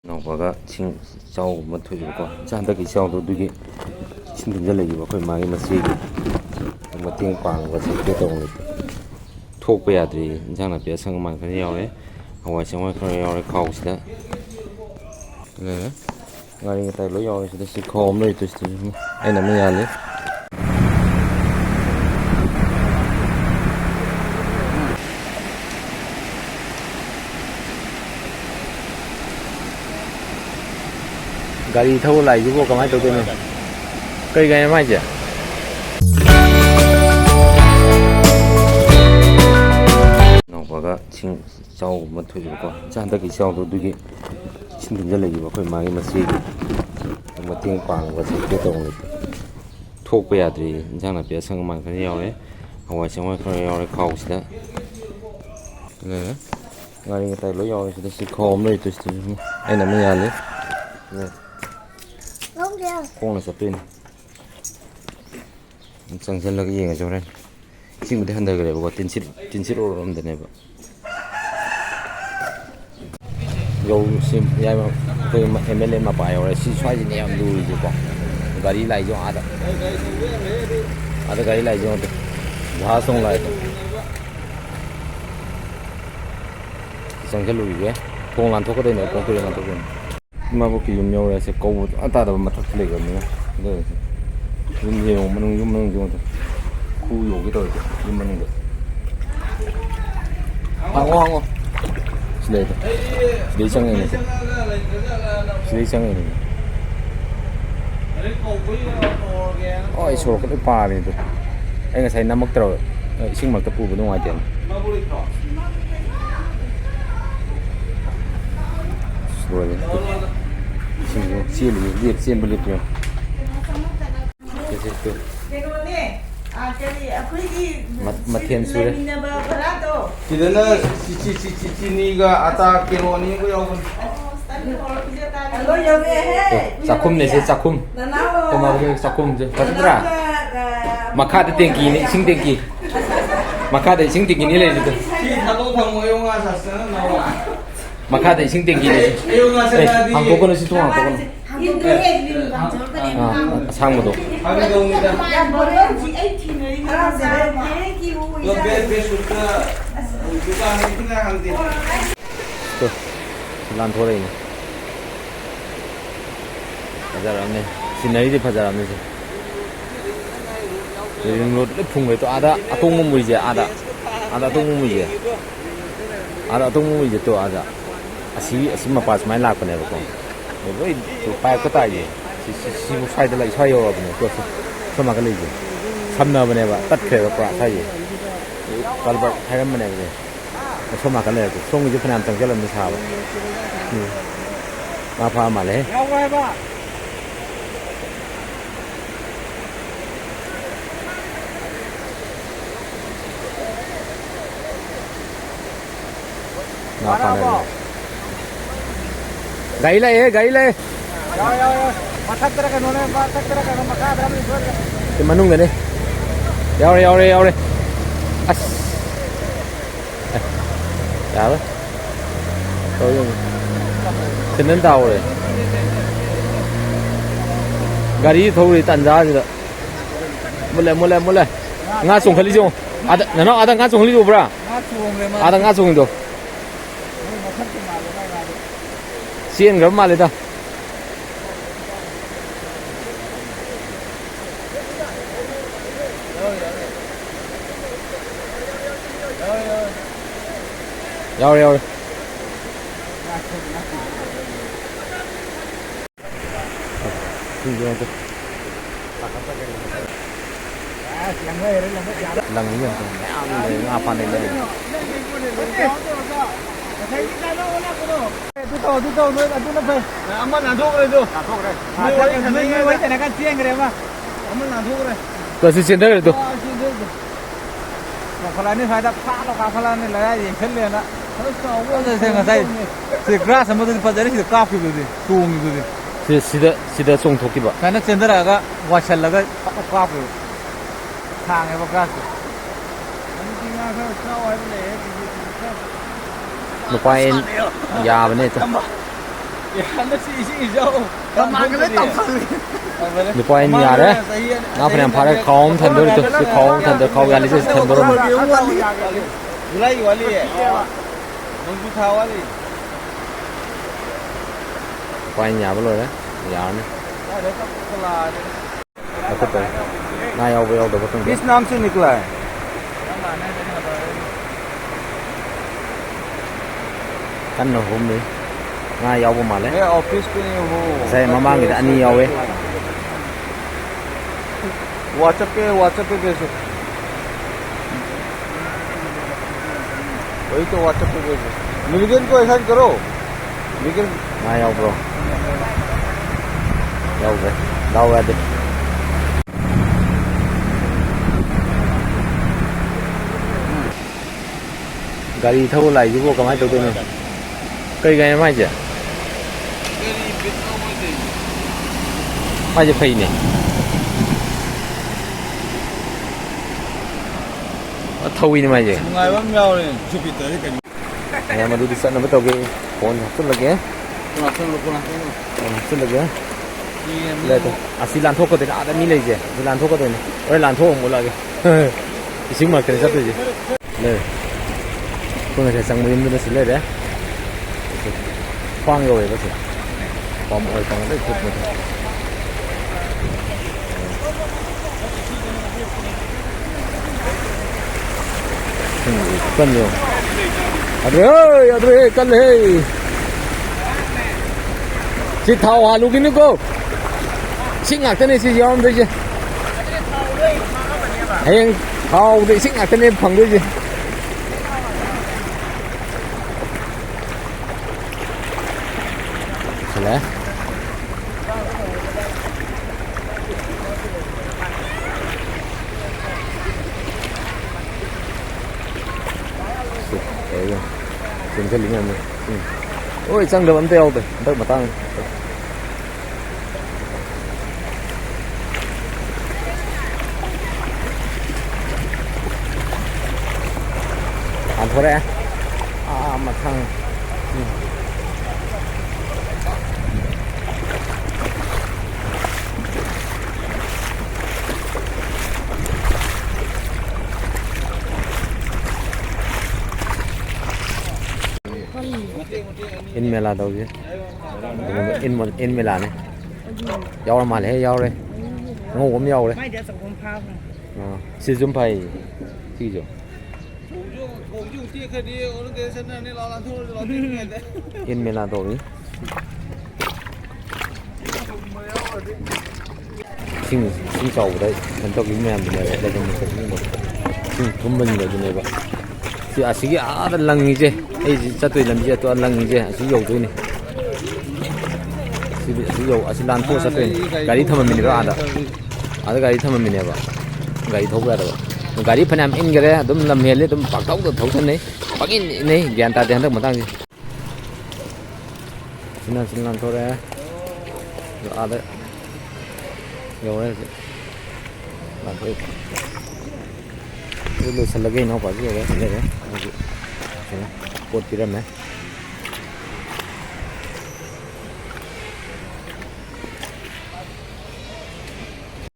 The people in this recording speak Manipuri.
ꯅꯧꯕꯒ ꯏꯁꯤꯡ ꯏꯆꯥꯎꯒꯨꯝꯕ ꯊꯣꯛꯏꯕꯀꯣ ꯍꯟꯗꯛꯀꯤ ꯏꯆꯥꯎꯗꯣ ꯑꯗꯨꯒꯤ ꯏꯁꯤꯡ ꯊꯨꯝꯖꯤꯜꯂꯛꯏꯕ ꯑꯩꯈꯣꯏ ꯃꯥꯒꯤ ꯃꯆꯦꯒꯤ ꯃꯇꯦꯡ ꯄꯥꯡꯕ ꯆꯠꯀꯦ ꯇꯧꯕꯅꯤ ꯊꯣꯛꯄ ꯌꯥꯗ꯭ꯔꯤ ꯏꯟꯁꯥꯡ ꯅꯥꯄꯤ ꯑꯁꯪ ꯑꯃꯥꯟ ꯈꯔ ꯌꯥꯎꯔꯦ ꯍꯋꯥꯏ ꯆꯦꯡꯋꯥꯏ ꯈꯔ ꯌꯥꯎꯔꯦ ꯈꯥꯎꯁꯤꯗ ꯉꯥꯔꯤ ꯉꯇꯥꯏ ꯂꯣꯏ ꯌꯥꯎꯔꯦ ꯁꯤꯗ ꯁꯤ ꯈꯥꯎ ꯑꯃ ꯂꯩꯇ꯭ꯔꯦ ꯁꯤꯗ ꯑꯩꯅ ꯑꯃ ꯌꯥꯜꯂꯤ ꯒꯥꯔꯤ ꯊꯧꯕ ꯂꯥꯛꯏꯁꯤꯕꯣ ꯀꯃꯥꯏꯅ ꯇꯧꯗꯣꯏꯅꯣ ꯀꯔꯤ ꯒꯥꯔꯤꯅꯣ ꯍꯥꯏꯁꯦ ꯅꯧꯕꯒ ꯏꯁꯤꯡ ꯏꯆꯥꯎꯒꯨꯝꯕ ꯊꯣꯛꯏꯕꯀꯣ ꯍꯟꯗꯛꯀꯤ ꯏꯆꯥꯎꯗꯣ ꯑꯗꯨꯒꯤ ꯏꯁꯤꯡ ꯊꯨꯝꯖꯤꯜꯂꯛꯏꯕ ꯑꯩꯈꯣꯏ ꯃꯥꯒꯤ ꯃꯆꯦꯒꯤ ꯃꯇꯦꯡ ꯄꯥꯡꯕ ꯆꯠꯀꯦ ꯇꯧꯕꯅꯤ ꯊꯣꯛꯄ ꯌꯥꯗ꯭ꯔꯤ ꯏꯟꯁꯥꯡ ꯅꯥꯄꯤ ꯑꯁꯪ ꯑꯃꯥꯟ ꯈꯔ ꯌꯥꯎꯔꯦ ꯍꯋꯥꯏ ꯆꯦꯡꯋꯥꯏ ꯈꯔ ꯌꯥꯎꯔꯦ ꯈꯥꯎꯁꯤꯗ ꯉꯥꯔꯤ ꯉꯇꯥꯏ ꯂꯣꯏ ꯌꯥꯎꯔꯦ ꯁꯤꯗ ꯁꯤ ꯈꯥꯎ ꯑꯃ ꯂꯩꯇ꯭ꯔꯦ ꯁꯤꯗ ꯑꯩꯅ ꯑꯃ ꯌꯥꯜꯂꯤ ꯈꯣꯡꯅ ꯆꯠꯇꯣꯏꯅꯤ ꯆꯪꯁꯤꯜꯂꯒ ꯌꯦꯡꯉꯁꯤ ꯍꯣꯔꯦꯟ ꯏꯁꯤꯡꯕꯨꯗꯤ ꯍꯟꯊꯈ꯭ꯔꯦꯕꯀꯣ ꯇꯤꯟꯁꯤꯠ ꯑꯣꯏꯔꯣꯝꯗꯅꯦꯕ ꯑꯩꯈꯣꯏ ꯑꯦꯝ ꯑꯦꯜ ꯑꯦ ꯃꯄꯥ ꯌꯧꯔꯦ ꯁꯤ ꯁ꯭ꯋꯥꯏꯁꯤꯅꯦ ꯌꯥꯝ ꯂꯨꯔꯤꯁꯦꯀꯣ ꯒꯥꯔꯤ ꯂꯥꯛꯏꯁꯦ ꯑꯥꯗ ꯒꯥꯔꯤ ꯂꯥꯛꯏꯁꯦ ꯉꯥꯛꯇ ꯖꯍꯥꯖ ꯇꯣꯡ ꯂꯥꯛꯏꯗꯣ ꯆꯪꯁꯤꯜꯂꯨꯈꯤꯒꯦ ꯊꯣꯡ ꯂꯥꯟꯊꯣꯛꯀꯗꯣꯏꯅꯦ ꯀꯣꯡꯀ꯭ꯔꯤꯠ ꯂꯥꯟꯊꯣꯛꯀꯗꯣꯏꯅꯦ ꯏꯃꯥꯕꯣꯛꯀꯤ ꯌꯨꯝ ꯌꯧꯔꯦꯁꯦ ꯀꯧꯕ ꯁꯨꯡꯇꯥ ꯇꯥꯗꯕ ꯃꯊꯛꯇ ꯂꯩꯈ꯭ꯔꯕꯅꯤꯅ ꯑꯗꯨ ꯌꯨꯝ ꯌꯦꯡꯉꯣ ꯌꯨꯝ ꯃꯅꯨꯡꯁꯦ ꯉꯥꯛꯇ ꯈꯨ ꯌꯧꯒꯦ ꯇꯧꯔꯤꯁꯦ ꯌꯨꯝ ꯃꯅꯨꯡꯗ ꯍꯥꯡꯉꯣ ꯁꯤꯗꯩ ꯆꯪꯉꯛꯏꯅꯦ ꯁꯤꯗꯩ ꯆꯪꯉꯛꯏꯅꯦ ꯑꯩ ꯁꯣꯔꯣꯛꯀ ꯂꯣꯏ ꯄꯥꯔꯦ ꯑꯗꯣ ꯑꯩ ꯉꯁꯥꯏ ꯅꯝꯃꯛꯇ꯭ꯔꯕ ꯏꯁꯤꯡ ꯃꯔꯛꯇ ꯄꯨꯕ ꯅꯨꯡꯉꯥꯏꯇꯦꯅ ꯂꯣꯏꯔꯦ ꯏꯁꯤꯡꯁꯦ ꯆꯦꯟꯕ ꯂꯦꯞꯄ ꯃꯊꯦꯜ ꯁꯨꯔꯦ ꯁꯤꯗꯅ ꯆꯤꯅꯤꯒ ꯑꯇꯥ ꯀꯤꯂꯣ ꯑꯅꯤꯒ ꯌꯥꯎꯕꯅꯤ ꯆꯥꯛꯈꯨꯝꯅꯦꯁꯦ ꯆꯥꯛꯈꯨꯝ ꯆꯥꯛꯈꯨꯝꯁꯦ ꯐꯖꯗ꯭ꯔꯥ ꯃꯈꯥꯗ ꯇꯦꯡꯀꯤꯅꯤ ꯏꯁꯤꯡ ꯇꯦꯡꯀꯤ ꯃꯈꯥꯗ ꯏꯁꯤꯡ ꯇꯦꯡꯀꯤꯅꯤ ꯂꯩꯔꯤꯗꯣ ꯃꯈꯥꯗ ꯏꯁꯤꯡ ꯇꯦꯡꯀꯤꯅꯤ ꯍꯥꯡꯇꯣꯛꯀꯅꯨ ꯁꯤ ꯊꯣꯡ ꯍꯥꯡꯇꯣꯛꯀꯅꯨ ꯑꯁꯥꯡꯕꯗꯣ ꯂꯥꯟꯊꯣꯔꯛꯏꯅꯦ ꯐꯖꯔꯕꯅꯦ ꯁꯤꯅꯔꯤꯗꯤ ꯐꯖꯔꯕꯅꯦ ꯁꯤ ꯔꯤꯡ ꯔꯣꯗ ꯂꯣꯏ ꯐꯨꯡꯈ꯭ꯔꯦ ꯑꯥꯗ ꯑꯇꯣꯡꯕ ꯃꯨꯏꯁꯦ ꯑꯥꯗ ꯑꯇꯣꯡꯕ ꯃꯨꯏꯁꯦ ꯑꯇꯣꯡꯕ ꯃꯨꯏꯁꯦ ꯇꯣ ꯑꯥꯗ ꯑꯁꯤ ꯃꯄꯥ ꯁꯨꯃꯥꯏꯅ ꯂꯥꯛꯄꯅꯦꯕꯀꯣ ꯂꯣꯏ ꯄꯥꯏꯞꯀ ꯇꯥꯏꯁꯦ ꯁꯤꯕꯨ ꯁ꯭ꯋꯥꯏꯗ ꯁ꯭ꯋꯥꯏ ꯌꯧꯔꯕꯅꯦ ꯄꯣꯠꯁꯦ ꯁꯣꯝ ꯅꯥꯀꯟ ꯂꯩꯁꯦ ꯁꯝꯅꯕꯅꯦꯕ ꯇꯠꯈ꯭ꯔꯦꯕ ꯄꯨꯔꯥ ꯁ꯭ꯋꯥꯏꯁꯦ ꯀꯜꯕꯔ ꯍꯥꯏꯔꯝꯕꯅꯦꯕ ꯁꯣꯝ ꯅꯥꯀꯟ ꯂꯩꯔꯛꯇꯣ ꯁꯣꯝꯒꯤꯁꯨ ꯐꯅꯌꯥꯝ ꯆꯪꯁꯤꯜꯂꯝꯅꯤ ꯁꯥꯕ ꯉꯥ ꯐꯥ ꯃꯥꯜꯂꯦ ꯉꯥ ꯐꯥꯅꯔꯤ ꯒꯥꯔꯤ ꯂꯥꯛꯑꯦ ꯃꯊꯛꯇꯔ ꯀꯩꯅꯣꯅꯦ ꯃꯈꯥꯗ ꯁꯤ ꯃꯅꯨꯡꯗꯅꯦ ꯌꯥꯎꯔꯦ ꯑꯁ ꯌꯥꯔꯣꯏ ꯁꯤꯟꯗꯟ ꯇꯥꯍꯧꯔꯦ ꯒꯥꯔꯤ ꯊꯧꯔꯤ ꯇꯥꯟꯖꯥꯁꯤꯗ ꯃꯨꯠꯂꯦ ꯉꯥ ꯆꯣꯡꯈꯠꯂꯤꯁꯤ ꯑꯥꯗ ꯅꯅꯥꯎ ꯑꯥꯗ ꯉꯥ ꯆꯣꯡꯈꯠꯂꯤꯁꯤ ꯎꯕ꯭ꯔꯥ ꯑꯥꯗ ꯉꯥ ꯆꯣꯡꯉꯤꯗꯣ ꯆꯦꯟꯈ꯭ꯔꯕ ꯃꯥꯜꯂꯦꯗ ꯌꯥꯎꯔꯦ ꯂꯪꯉꯤ ꯃꯌꯥꯝ ꯂꯩ ꯉꯥ ꯐꯥꯅꯩ ꯂꯩ ꯑꯗꯨꯅ ꯐꯩ ꯑꯃ ꯅꯥꯟꯊꯣꯛꯈ꯭ꯔꯦ ꯆꯦꯟꯈ꯭ꯔꯦ ꯑꯃ ꯅꯥꯟꯊꯣꯛꯈ꯭ꯔꯦ ꯀꯁꯤ ꯆꯦꯟꯊꯈ꯭ꯔꯦꯗꯣ ꯀꯥꯈꯠꯂꯛꯑꯅꯤ ꯁ꯭ꯋꯥꯏꯗ ꯐꯥꯗ ꯀꯥꯈꯠꯂꯛꯑꯅꯤ ꯂꯩꯔꯥ ꯌꯦꯡꯁꯜꯂꯦꯅ ꯉꯁꯥꯏ ꯁꯤ ꯒ꯭ꯔꯥꯁ ꯑꯃꯗꯨꯗꯤ ꯐꯖꯔꯦ ꯁꯤꯗ ꯀꯥꯞꯈꯤꯕꯗꯨꯗꯤ ꯆꯣꯡꯉꯤꯗꯨꯗꯤ ꯁꯤꯗ ꯆꯣꯡꯊꯣꯛꯈꯤꯕ ꯁꯨꯃꯥꯏꯅ ꯆꯦꯟꯊꯔꯛꯑꯒ ꯋꯥꯏꯁꯜꯂꯒ ꯀꯥꯞꯈꯤꯕ ꯁꯥꯡꯉꯦꯕ ꯒ꯭ꯔꯥꯁꯇꯣ ꯑꯗꯨꯗꯤ ꯉꯥ ꯈꯔ ꯆꯥꯎ ꯍꯥꯏꯕ ꯂꯩꯌꯦ ꯅꯨꯄꯥ ꯌꯥꯕꯅꯦ ꯍꯟꯗꯛꯁꯤ ꯏꯁꯤꯡ ꯏꯆꯥꯎ ꯀꯃꯥꯏꯅ ꯇꯧꯈꯠꯂꯤ Lupa ini ada. Ngapa yang pada kaum tandur itu si kaum tandur kau yang itu tandur. Mulai wali ya. Nunggu wali. Lupa ini apa loh ya? Ya ni. Ada tak kelar. Aku tahu. Nah ya boleh ada betul. किस नाम से निकला है Kan no home ni. Nah ya apa malah? मैं ऑफिस पे नहीं हूँ Saya mamang kita ani ya we. WhatsApp पे भेजो वही तो व्हाट्सएप पे भेजो मिलगन को ऐसा करो मिलगन Nah ya bro. Ya we. Lau ada. Gari thâu lại chứ vô cái đầu tiên này. Cây cái này mai chứ? Mai chứ phây này. Thâu ini mai chứ? ngày bấm nhau này chụp bị tới cái Ya mà đi sana betul ke? Phone hapus lagi ya? pulang Hapus lagi ya? Lihat tu. Asilan thok tu ada ni lagi je. Asilan thok tu ni. Orang lan thok mula lagi. Ising mak kena satu je. Lihat. Kau nak sang musim tu nasi lihat ya? Khoang rồi bác sĩ. Còn mọi còn rất thật một. Cân nhiều. Adre ơi, cân đi. Chị thầu hà lúc đi nữa cô. Xích ngạc tên này chị không đây chứ. Hay thầu để xích ngạc tên này phẳng đây chứ. Lẽ xin cái lính này ôi chẳng được ấm teo rồi đợi mà tăng ăn thôi đấy mà thằng in mela đâu chứ in mela này dâu mà lấy dâu đây ngô cũng dâu đây sử dụng phải gì rồi in mela đâu chứ xin chào đấy mình cho cái mềm này đây là một cái gì xin thông minh rồi này vậy thì asigi ada lang je ai satu lam je to lang je asigi yo tu ni asigi yo asilan to satu ni gari thama min ro ada gari thama min ba gari thau ga da gari phanam in gare dum lam hele dum pak tau to thau than nei pak in nei gyan ta den dak matang ji sinan to re ada yo re la to lu sal lagi no pa ji re ne re cột kia này